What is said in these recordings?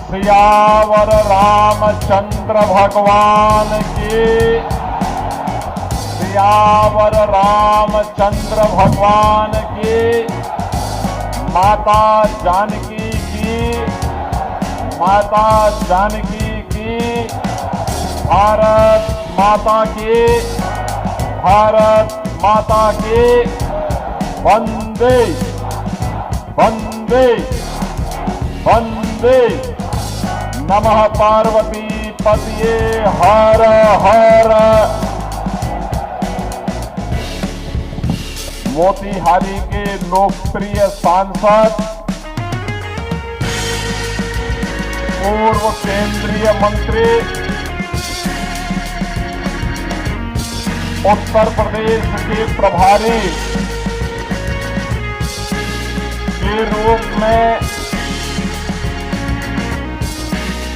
सियावर रामचंद्र भगवान की, सियावर रामचंद्र भगवान की, माता जानकी की, माता जानकी की, भारत माता की, भारत माता की, वंदे वंदे वंदे। नमः पार्वती पतये हर हर। मोतिहारी के लोकप्रिय सांसद, पूर्व केंद्रीय मंत्री, उत्तर प्रदेश के प्रभारी के रूप में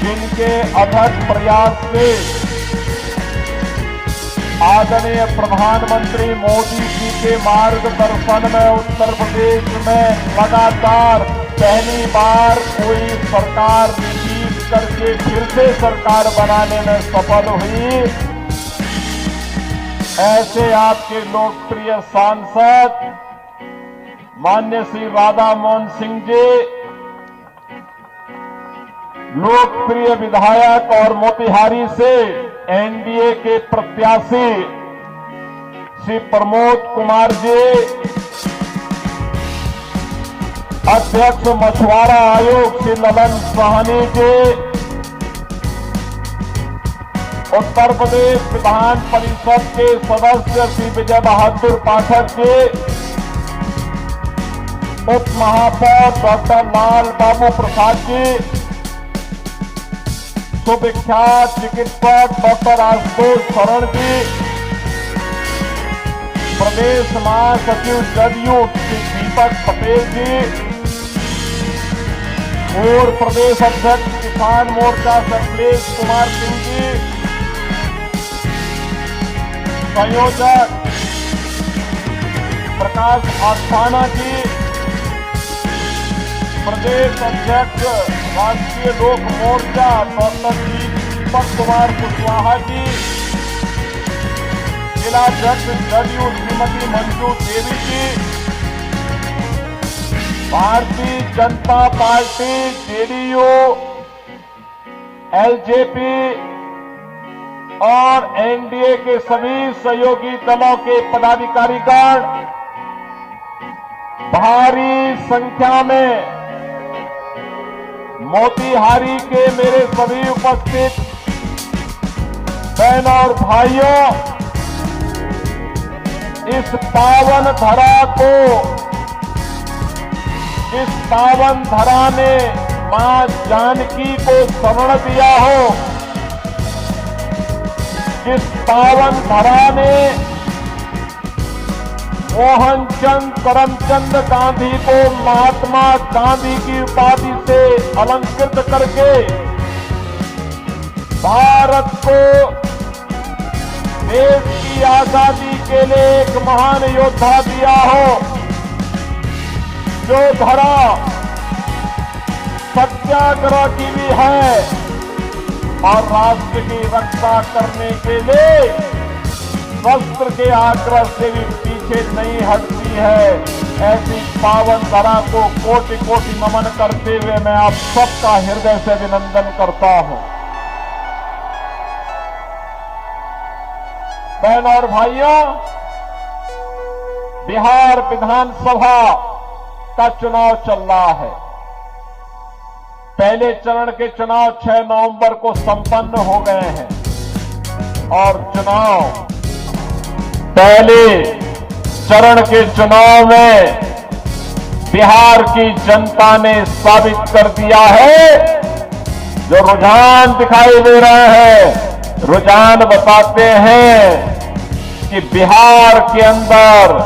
जिनके अथक प्रयास से आदरणीय प्रधानमंत्री मोदी जी के मार्गदर्शन में उत्तर प्रदेश में लगातार पहली बार कोई सरकार जीत करके फिर से सरकार बनाने में सफल हुई, ऐसे आपके लोकप्रिय सांसद माननीय श्री राधा मोहन सिंह जी, लोकप्रिय विधायक और मोतिहारी से एनडीए के प्रत्याशी श्री प्रमोद कुमार जी, अध्यक्ष मछुआरा आयोग श्री ललन साहनी जी, उत्तर प्रदेश विधान परिषद के सदस्य श्री विजय बहादुर पाठक जी, उप महापौर डॉक्टर लाल बाबू प्रसाद जी, सुविख्यात चिकित्सक डॉक्टर आशुतोष शरण जी, प्रदेश महासचिव जदयू श्री दीपक पटेल जी, पूर्व प्रदेश अध्यक्ष किसान मोर्चा सर्वलेश कुमार सिंह जी, संयोजक प्रकाश आस्थाना जी, प्रदेश अध्यक्ष राष्ट्रीय लोक मोर्चा डॉक्टर दीपक कुमार कुशवाहा जी, जिलाध्यक्ष जदयू श्रीमती मंजू देवी जी, Bharatiya Janata party JDU, LJP और एनडीए के सभी सहयोगी दलों के पदाधिकारीगण भारी संख्या में मोतिहारी के मेरे सभी उपस्थित बहन और भाइयों, इस पावन धरा को, इस पावन धरा ने मां जानकी को शरण दिया हो, जिस पावन धरा ने मोहनचंद करमचंद गांधी को महात्मा गांधी की उपाधि से अलंकृत करके भारत को देश की आजादी के लिए एक महान योद्धा दिया हो, जो धरा सत्याग्रह की भी है और राष्ट्र की रक्षा करने के लिए शस्त्र के आग्रह से भी पीछे नहीं हटती है। ऐसी पावन धरा को कोटि कोटि नमन करते हुए मैं आप सबका हृदय से अभिनंदन करता हूं। बहन और भाइयों, बिहार विधानसभा का चुनाव चल रहा है। पहले चरण के चुनाव 6 नवंबर को संपन्न हो गए हैं और चुनाव पहले चरण के चुनाव में बिहार की जनता ने साबित कर दिया है। जो रुझान दिखाई दे रहे हैं, रुझान बताते हैं कि बिहार के अंदर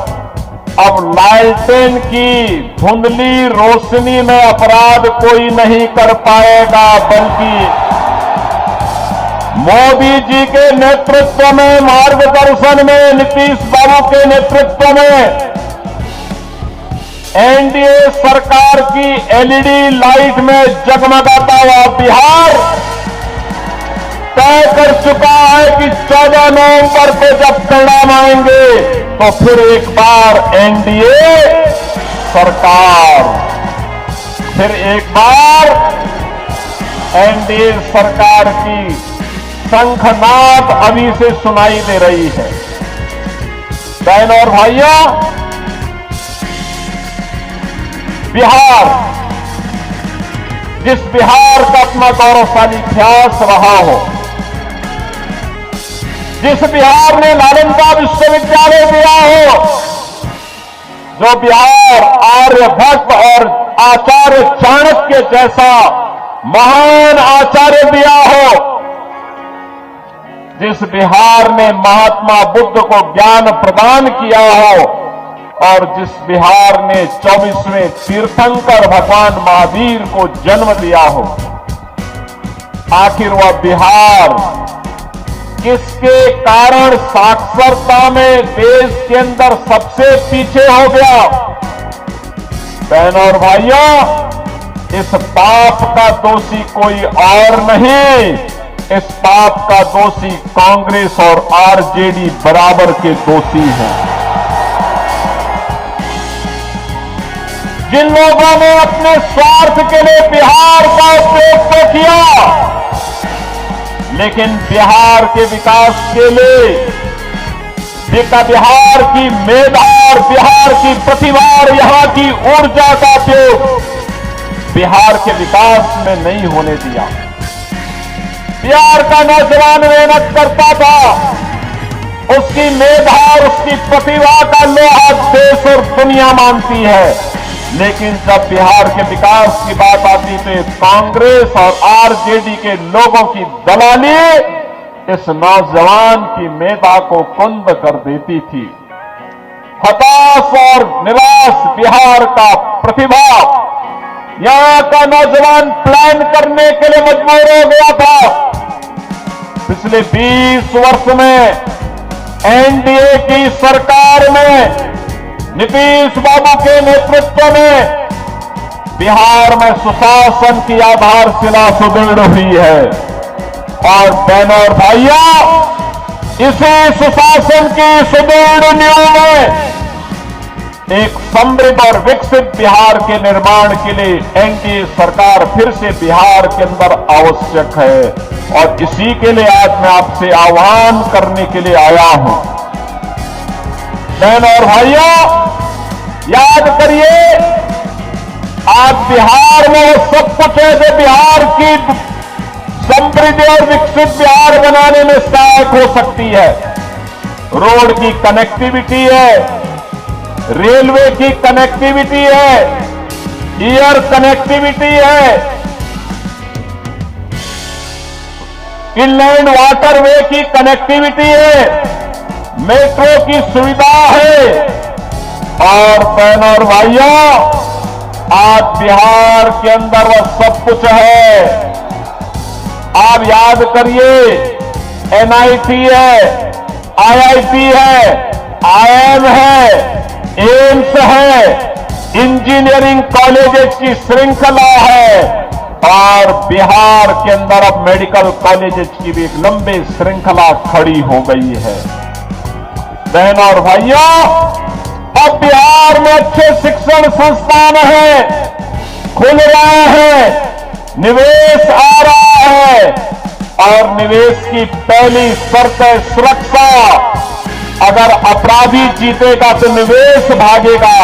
अब लालटेन की धुंधली रोशनी में अपराध कोई नहीं कर पाएगा, बल्कि मोदी जी के नेतृत्व में, मार्गदर्शन में, नीतीश बाबू के नेतृत्व में एनडीए सरकार की एलईडी लाइट में जगमगाता हुआ बिहार तय कर चुका है कि 14 नवंबर को जब परिणाम आएंगे तो फिर एक बार एनडीए सरकार, फिर एक बार एनडीए सरकार की शंखनाद अभी से सुनाई दे रही है। बहन और भाइयों, बिहार, जिस बिहार का अपना गौरवशाली इतिहास रहा हो, जिस बिहार ने नालंदा विश्वविद्यालय दिया हो, जो बिहार आर्यभट्ट और आचार्य चाणक्य जैसा महान आचार्य दिया हो, जिस बिहार ने महात्मा बुद्ध को ज्ञान प्रदान किया हो और जिस बिहार ने 24वें तीर्थंकर भगवान महावीर को जन्म दिया हो, आखिर वह बिहार किसके कारण साक्षरता में देश के अंदर सबसे पीछे हो गया? बहनों और भाइयों, इस पाप का दोषी कोई और नहीं, इस पाप का दोषी कांग्रेस और आरजेडी बराबर के दोषी हैं। जिन लोगों ने अपने स्वार्थ के लिए बिहार का उपयोग तो किया, लेकिन बिहार के विकास के लिए बिहार की मेधा और बिहार की प्रतिभा और यहां की ऊर्जा का उपयोग बिहार के विकास में नहीं होने दिया। बिहार का नौजवान मेहनत करता था, उसकी मेधा और उसकी प्रतिभा का लोहा देश और दुनिया मानती है, लेकिन जब बिहार के विकास की बात आती तो कांग्रेस और आरजेडी के लोगों की दलाली इस नौजवान की मेधा को कुंद कर देती थी। हताश और निराश बिहार का प्रतिभा, यहां का नौजवान प्लान करने के लिए मजबूर हो गया था। पिछले 20 वर्ष में एनडीए की सरकार में नीतीश बाबू के नेतृत्व में बिहार में सुशासन की आधारशिला सुदृढ़ हुई है। और बहनों और भाइयों, इसी सुशासन की सुदृढ़ नींव में एक समृद्ध और विकसित बिहार के निर्माण के लिए एनडीए सरकार फिर से बिहार के अंदर आवश्यक है। और इसी के लिए आज मैं आपसे आह्वान करने के लिए आया हूं। बहनों और भाइयों, याद करिए, आज बिहार में वो सब कुछ है जो बिहार की समृद्धि और विकसित बिहार बनाने में सहायक हो सकती है। रोड की कनेक्टिविटी है, रेलवे की कनेक्टिविटी है, एयर कनेक्टिविटी है, इनलैंड वाटरवे की कनेक्टिविटी है, मेट्रो की सुविधा है। और बहनों और भाइयों, आज बिहार के अंदर वह सब कुछ है। आप याद करिए, एनआईटी है, आईआईटी है, आईआईएम है, एम्स है, इंजीनियरिंग कॉलेजेस की श्रृंखला है और बिहार के अंदर अब मेडिकल कॉलेजेस की भी एक लंबी श्रृंखला खड़ी हो गई है। बहनों और भाइयों, अब बिहार में अच्छे शिक्षण संस्थान हैं, खुल रहे हैं, निवेश आ रहा है और निवेश की पहली शर्त है सुरक्षा। अगर अपराधी जीतेगा तो निवेश भागेगा,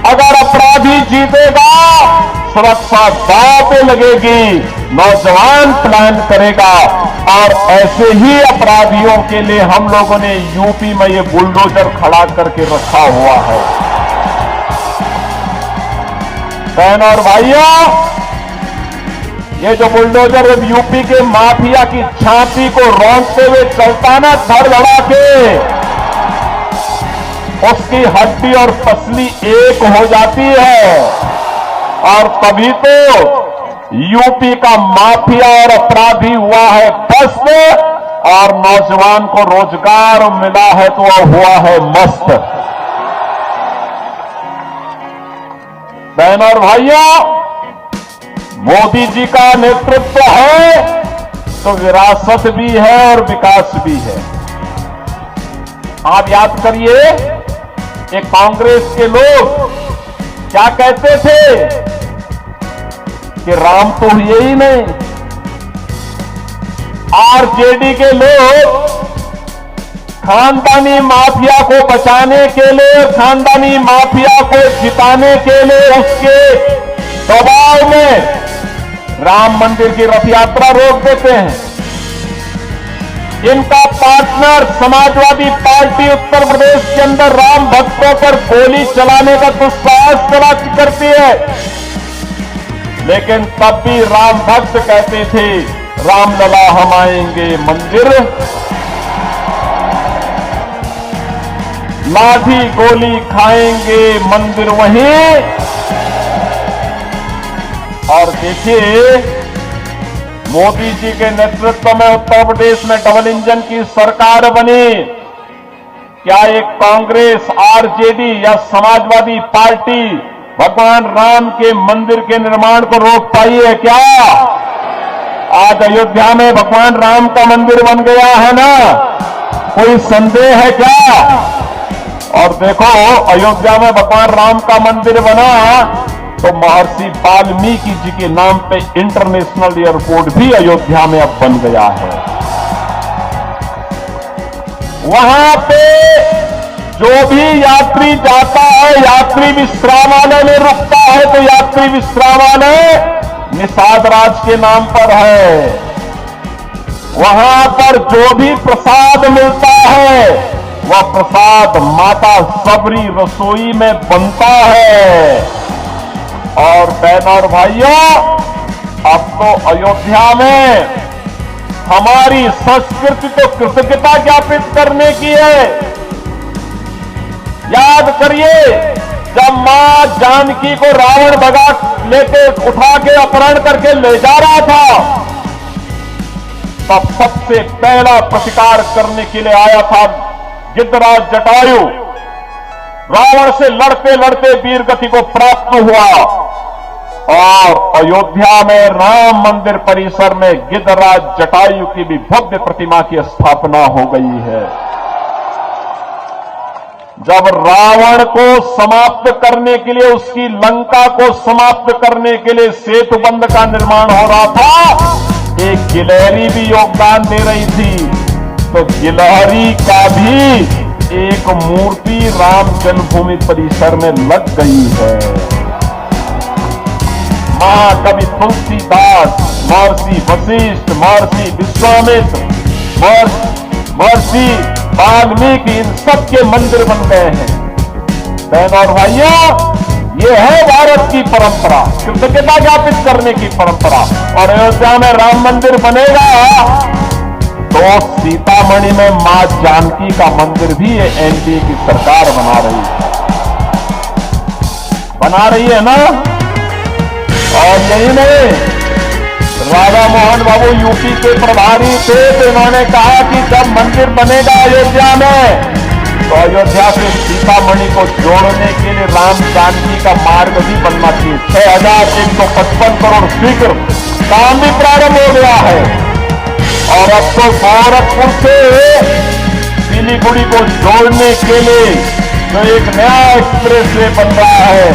अगर अपराधी जीतेगा सुरक्षा दांव पे लगेगी, नौजवान प्लान करेगा। और ऐसे ही अपराधियों के लिए हम लोगों ने यूपी में ये बुलडोजर खड़ा करके रखा हुआ है। बहनों और भाइयों, ये जो बुलडोजर यूपी के माफिया की छाती को रौंदते हुए चलता ना धड़धड़ा के, उसकी हड्डी और पसली एक हो जाती है। और तभी तो यूपी का माफिया और अपराधी हुआ है पस्त और नौजवान को रोजगार मिला है तो वह हुआ है मस्त। बहन और भाइयों, मोदी जी का नेतृत्व है तो विरासत भी है और विकास भी है। आप याद करिए, ये कांग्रेस के लोग क्या कहते थे कि राम तो हुए ही नहीं। आरजेडी के लोग खानदानी माफिया को बचाने के लिए, खानदानी माफिया को जिताने के लिए उसके दबाव में राम मंदिर की रथ यात्रा रोक देते हैं। इनका पार्टनर समाजवादी पार्टी उत्तर प्रदेश के अंदर राम भक्तों पर गोली चलाने का दुस्साहस करती है, लेकिन तब भी राम भक्त कहते थे रामलला हम आएंगे मंदिर, लाठी गोली खाएंगे मंदिर वहीं। और देखिए, मोदी जी के नेतृत्व में उत्तर प्रदेश में डबल इंजन की सरकार बनी। क्या एक कांग्रेस, आरजेडी या समाजवादी पार्टी भगवान राम के मंदिर के निर्माण को रोक पाई है क्या? आज अयोध्या में भगवान राम का मंदिर बन गया है ना, कोई संदेह है क्या? और देखो, अयोध्या में भगवान राम का मंदिर बना तो महर्षि वाल्मीकि जी के नाम पे इंटरनेशनल एयरपोर्ट भी अयोध्या में अब बन गया है। वहां पे जो भी यात्री जाता है, यात्री विश्रामालय में रुकता है तो यात्री विश्रामालय निषाद राज के नाम पर है। वहां पर जो भी प्रसाद मिलता है वह प्रसाद माता सबरी रसोई में बनता है। और बहन और भाइयों, अब तो अयोध्या में हमारी संस्कृति तो कृतज्ञता ज्ञापित करने की है। याद करिए, जब मां जानकी को रावण भगा लेके उठा के अपहरण करके ले जा रहा था, तब सबसे पहला प्रतिकार करने के लिए आया था गिद्धराज जटायु। रावण से लड़ते लड़ते वीर गति को प्राप्त हुआ और अयोध्या में राम मंदिर परिसर में गिद्धराज जटायु की भी भव्य प्रतिमा की स्थापना हो गई है। जब रावण को समाप्त करने के लिए, उसकी लंका को समाप्त करने के लिए सेतुबंध का निर्माण हो रहा था, एक गिलहरी भी योगदान दे रही थी। तो गिलहरी का भी एक मूर्ति राम जन्मभूमि परिसर में लग गई है। महाकवि तुलसीदास, महर्षि वशिष्ठ, महर्षि विश्वामित्र, महर्षि वाल्मीकि, इन सबके मंदिर बन गए हैं। बहन और भाइयों, ये है भारत की परंपरा, कृतज्ञता ज्ञापित करने की परंपरा। और अयोध्या में राम मंदिर बनेगा तो सीतामढ़ी में मां जानकी का मंदिर भी ये एनडीए की सरकार बना रही है ना। और यही नहीं, राधा मोहन बाबू यूपी के प्रभारी थे तो इन्होंने कहा कि जब मंदिर बनेगा अयोध्या में तो अयोध्या से सीतामढ़ी को जोड़ने के लिए राम जानकी का मार्ग भी बनना चाहिए। 6155 करोड़ स्वीकृत, काम भी प्रारंभ हो गया है। और अब तो गोरखपुर से सिलीगुड़ी को जोड़ने के लिए जो एक नया एक्सप्रेस वे बन रहा है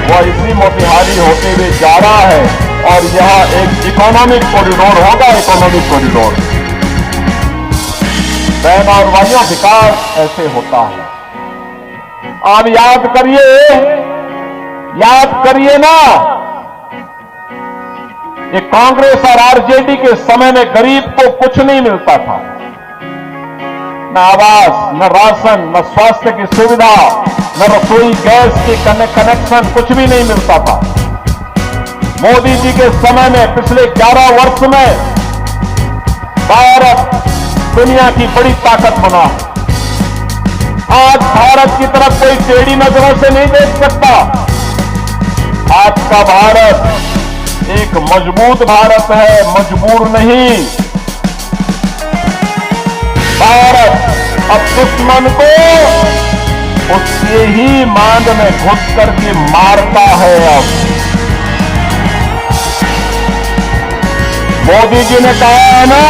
वह इसी मोतिहारी होते हुए जा रहा है। और यह एक इकोनॉमिक कॉरिडोर होगा, इकोनॉमिक कॉरिडोर। बहन और भाइयों, विकास ऐसे होता है। आप याद करिए ना, ये कांग्रेस और आरजेडी के समय में गरीब को कुछ नहीं मिलता था, न आवास, न राशन, न स्वास्थ्य की सुविधा, न रसोई गैस की कनेक्शन, कुछ भी नहीं मिलता था। मोदी जी के समय में पिछले 11 वर्ष में भारत दुनिया की बड़ी ताकत बना। आज भारत की तरफ कोई टेढ़ी नजरों से नहीं देख सकता। आज का भारत एक मजबूत भारत है, मजबूर नहीं। भारत अब दुश्मन को उसके ही मांग में घुस करके मारता है। अब मोदी जी ने कहा है ना,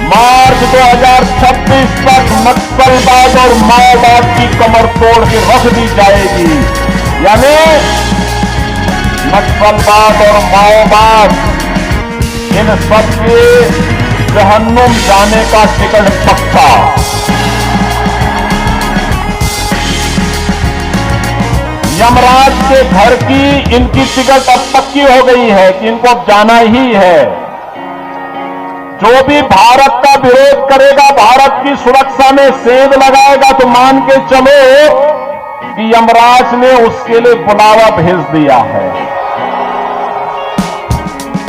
मार्च 2026 तक नक्सलवाद और माओवाद की कमर तोड़ के रख दी जाएगी। यानी नक्सलवाद और माओवाद इन सबके जहन्नुम जाने का टिकट पक्का। यमराज के घर की इनकी टिकट अब पक्की हो गई है कि इनको अब जाना ही है। जो भी भारत का विरोध करेगा, भारत की सुरक्षा में सेंध लगाएगा, तो मान के चलो कि यमराज ने उसके लिए बुलावा भेज दिया है।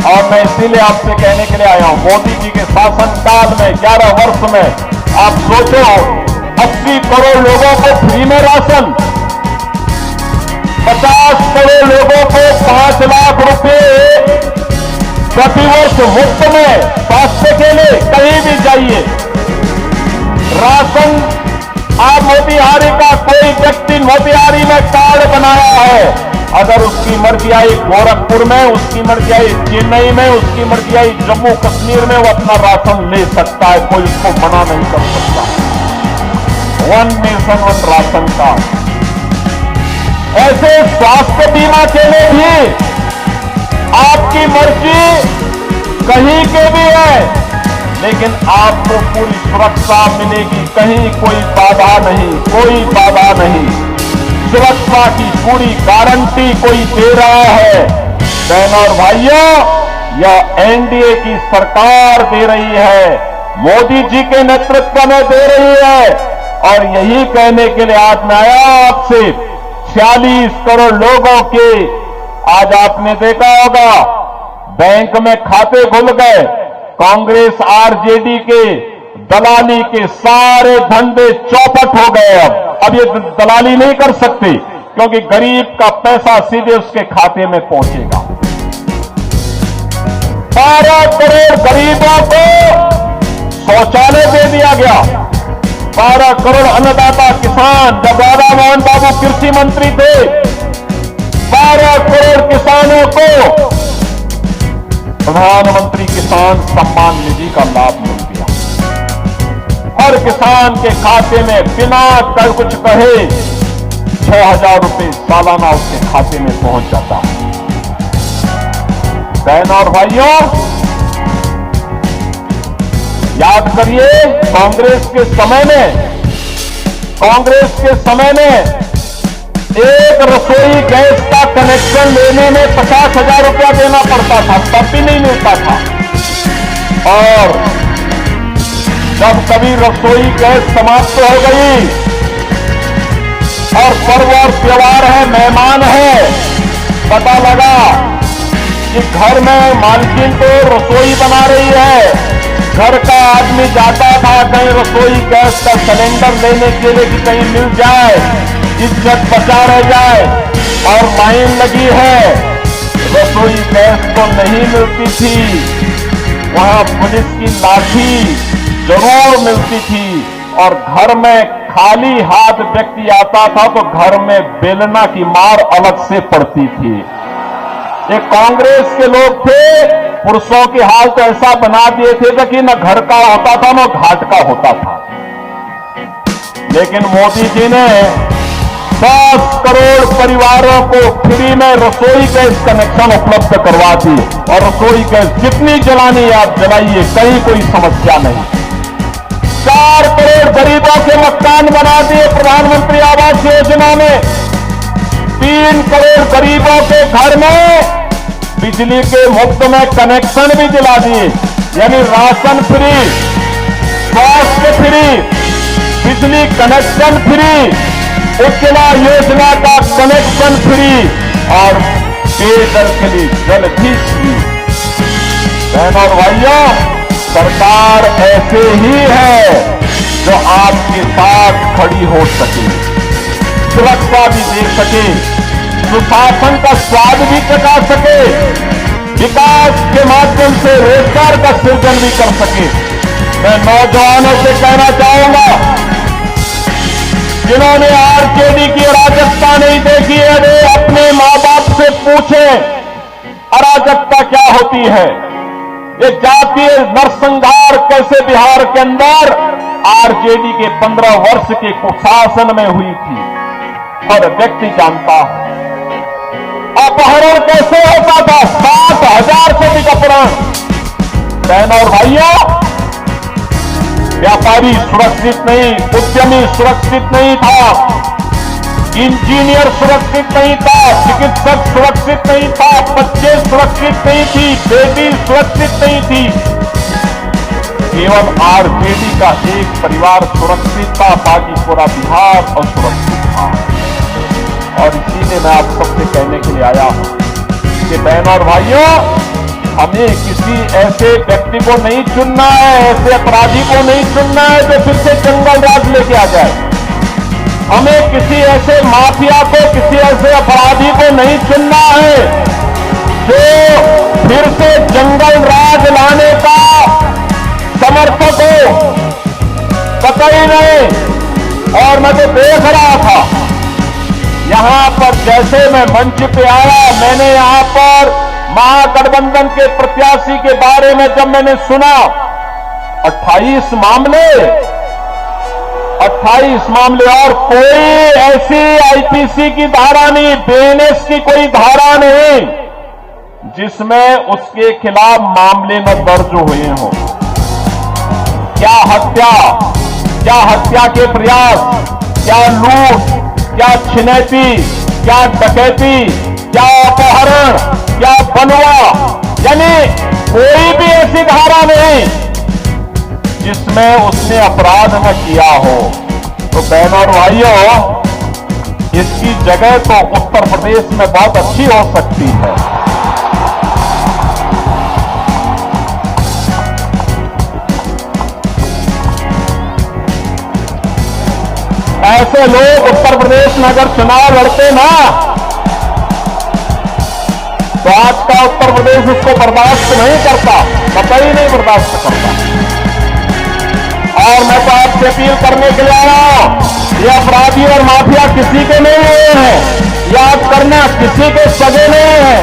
और मैं इसीलिए आपसे कहने के लिए आया हूं, मोदी जी के शासनकाल में 11 वर्ष में आप सोचो 80 करोड़ लोगों को फ्री में राशन, 50 करोड़ लोगों को 5 लाख रुपए प्रतिवर्ष मुफ्त में स्वास्थ्य के लिए कहीं भी जाइए। राशन आप मोतिहारी का कोई व्यक्ति मोतिहारी में कार्ड बनाया है, अगर उसकी मर्जी आई गोरखपुर में, उसकी मर्जी आई चेन्नई में, उसकी मर्जी आई जम्मू कश्मीर में, वो अपना राशन ले सकता है, कोई उसको मना नहीं कर सकता। One nation one ration card. ऐसे स्वास्थ्य बीमा के लिए भी आपकी मर्जी कहीं के भी है, लेकिन आपको पूरी सुरक्षा मिलेगी, कहीं कोई बाधा नहीं, कोई बाधा नहीं। सुरक्षा की पूरी गारंटी कोई दे रहा है। बहनों और भाइयों, यह एनडीए की सरकार दे रही है, मोदी जी के नेतृत्व में दे रही है। और यही कहने के लिए आज मैं आया आपसे, 46 करोड़ लोगों के आज आपने देखा होगा बैंक में खाते खुल गए। कांग्रेस आरजेडी के दलाली के सारे धंधे चौपट हो गए। अब ये दलाली नहीं कर सकते, क्योंकि गरीब का पैसा सीधे उसके खाते में पहुंचेगा। 12 करोड़ गरीबों को शौचालय दे दिया गया। 12 करोड़ अन्नदाता किसान, जब राधा मोहन बाबू कृषि मंत्री थे, 12 करोड़ किसानों को प्रधानमंत्री किसान सम्मान निधि का लाभ मिल गया। हर किसान के खाते में बिना कर कुछ कहे 6,000 रुपए सालाना उसके खाते में पहुंच जाता है। बहनों और भाइयों, याद करिए कांग्रेस के समय में एक रसोई गैस का कनेक्शन लेने में 50,000 रुपया देना पड़ता था, तब भी नहीं मिलता था। और जब कभी रसोई गैस समाप्त हो गई और पर्व और त्योहार है, मेहमान है, पता लगा कि घर में मालकिन तो रसोई बना रही है, घर का आदमी जाता था कहीं रसोई गैस का सिलेंडर लेने के लिए कि कहीं मिल जाए, इज्जत बचा रह जाए, और लाइन लगी है, रसोई गैस तो नहीं मिलती थी, वहां पुलिस की लाठी जरूर मिलती थी। और घर में खाली हाथ व्यक्ति आता था तो घर में बेलना की मार अलग से पड़ती थी। ये कांग्रेस के लोग थे, पुरुषों की हाल तो ऐसा बना दिए थे कि न घर का होता था न घाट का होता था। लेकिन मोदी जी ने 10 करोड़ परिवारों को फ्री में रसोई गैस कनेक्शन उपलब्ध करवा दी, और रसोई गैस जितनी जलानी है आप जलाइए, कहीं कोई समस्या नहीं। 4 करोड़ गरीबों के मकान बना दिए प्रधानमंत्री आवास योजना में। 3 करोड़ गरीबों के घर में बिजली के मुफ्त में कनेक्शन भी दिला दिए, यानी राशन फ्री, स्वास्थ्य फ्री, बिजली कनेक्शन फ्री, उज्ज्वला योजना का कनेक्शन फ्री, और पेयजल के लिए जल भी फ्री। बहनों और भाइयों, सरकार ऐसे ही है जो आपके साथ खड़ी हो सके, सुरक्षा भी दे सके, सुशासन का स्वाद भी चखा सके, विकास के माध्यम से रोजगार का सृजन भी कर सके। मैं नौजवानों से कहना चाहूंगा, जिन्होंने आरजेडी की अराजकता नहीं देखी है, वे अपने मां बाप से पूछें अराजकता क्या होती है। ये जातीय नरसंहार कैसे बिहार के अंदर आरजेडी के 15 वर्ष के कुशासन में हुई थी, हर व्यक्ति जानता है। अपहरण कैसे होता था, 7,000 से अधिक अपहरण। बहनों और भाइयों, व्यापारी सुरक्षित नहीं, उद्यमी सुरक्षित नहीं था, इंजीनियर सुरक्षित नहीं था, चिकित्सक सुरक्षित नहीं था, बच्चे सुरक्षित नहीं थी, बेटी सुरक्षित नहीं थी। केवल आरजेडी का एक परिवार सुरक्षित था, बाकी पूरा बिहार असुरक्षित था। और इसीलिए मैं आप सबसे कहने के लिए आया हूं कि बहनों और भाइयों, हमें किसी ऐसे व्यक्ति को नहीं चुनना है, ऐसे अपराधी को नहीं चुनना है जो फिर से जंगल राज लेके आ जाए। हमें किसी ऐसे माफिया को, किसी ऐसे अपराधी को नहीं चुनना है जो फिर से जंगल राज लाने का समर्थक हो, पता ही नहीं। और मैं तो देख रहा था यहां पर, जैसे मैं मंच पे आया, मैंने यहां पर महागठबंधन के प्रत्याशी के बारे में जब मैंने सुना, 28 मामले और कोई ऐसी आईपीसी की धारा नहीं, बीएनएस की कोई धारा नहीं जिसमें उसके खिलाफ मामले न दर्ज हुए हों। क्या हत्या के प्रयास, क्या लूट, क्या छिनैती, क्या डकैती, क्या अपहरण, क्या बलवा, यानी कोई भी ऐसी धारा नहीं जिसमें उसने अपराध न किया हो। तो बहनों और भाइयों, इसकी जगह तो उत्तर प्रदेश में बहुत अच्छी हो सकती है। ऐसे लोग उत्तर प्रदेश में अगर चुनाव लड़ते ना, तो आज का उत्तर प्रदेश उसको बर्दाश्त नहीं करता, कतई नहीं बर्दाश्त करता। और मैं तो आपसे अपील करने के लिए आया हूं, ये अपराधी और माफिया किसी के नहीं हुए हैं, याद करना, किसी के सगे नहीं है,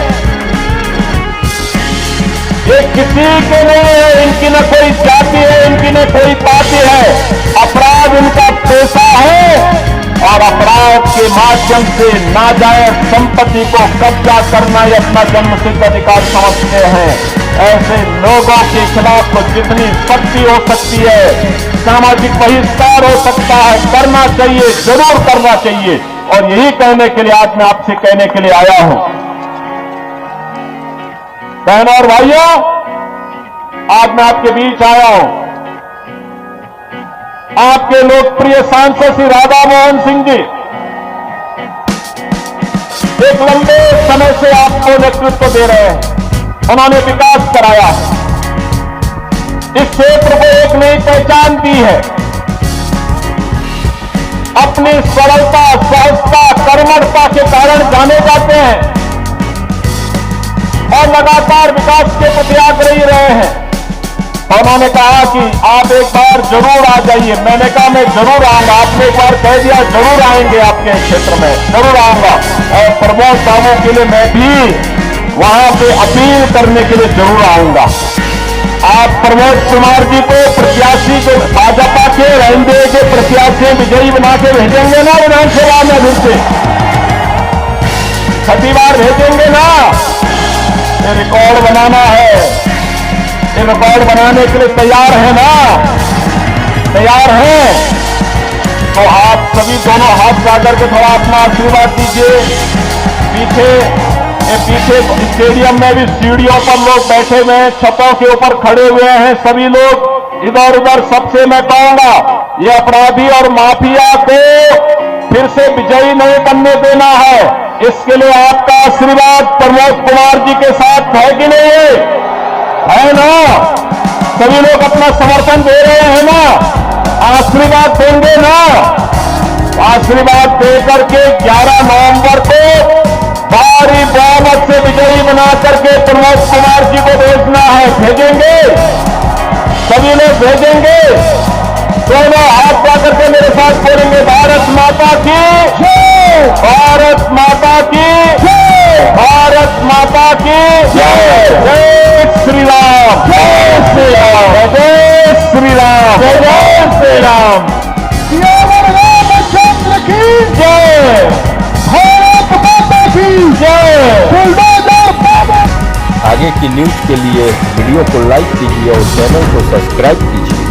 ये किसी के नहीं है, इनकी न कोई जाति है, इनकी न कोई पार्टी है। अपराध इनका पेशा है और अपराध के माध्यम से नाजायज संपत्ति को कब्जा करना ये अपना जन्मसिद्ध अधिकार समझते हैं। ऐसे लोगों के खिलाफ तो जितनी सख्ती हो सकती है, सामाजिक बहिष्कार हो सकता है, करना चाहिए, जरूर करना चाहिए। और यही कहने के लिए आज मैं आपसे कहने के लिए आया हूं। बहनों और भाइयों, आज मैं आपके बीच आया हूं, आपके लोकप्रिय सांसद श्री राधा मोहन सिंह जी एक लंबे समय से आपको नेतृत्व दे रहे हैं। उन्होंने विकास कराया है, इस क्षेत्र को एक नई पहचान दी है। अपनी सरलता, सहजता, कर्मठता के कारण जाने जाते हैं और लगातार विकास के प्रति आग्रही रहे हैं। उन्होंने कहा कि आप एक बार जरूर आ जाइए। मैंने कहा मैं जरूर आऊंगा। आपने एक बार कह दिया जरूर आएंगे, आपके क्षेत्र में जरूर आऊंगा। और प्रमोद साहू के लिए मैं भी वहां पे अपील करने के लिए जरूर आऊंगा। आप प्रमोद कुमार जी को प्रत्याशी को, भाजपा के रहंदे के प्रत्याशी विजयी बना के भेजेंगे ना विधानसभा में, फिर से छठी बार भेजेंगे ना। ये रिकॉर्ड बनाना है, ये रिकॉर्ड बनाने के लिए तैयार है ना, तैयार है। तो आप सभी दोनों हाथ जाकर के थोड़ा अपना आशीर्वाद दीजिए। पीछे स्टेडियम में भी सीढ़ियों पर लोग बैठे हुए हैं, छतों के ऊपर खड़े हुए हैं सभी लोग। इधर उधर सबसे मैं कहूंगा, ये अपराधी और माफिया को फिर से विजयी नहीं बनने देना है। इसके लिए आपका आशीर्वाद प्रमोद कुमार जी के साथ है कि नहीं है ना? सभी लोग अपना समर्थन दे रहे हैं ना? आशीर्वाद देंगे ना? आशीर्वाद देकर के 11 नवंबर को भारी बहुमत से विजयी बना करके प्रमोद कुमार जी को भेजना है। भेजेंगे, सभी लोग भेजेंगे। दोनों हाथ करके मेरे साथ बोलेंगे भारत माता की जय, भारत माता की जय, भारत माता की जय, जय श्री राम, जय श्री राम, जय श्री राम, जय श्री राम, रामचंद्र की जय, भारत माता की जय। आगे की न्यूज के लिए वीडियो को लाइक कीजिए और चैनल को सब्सक्राइब कीजिए।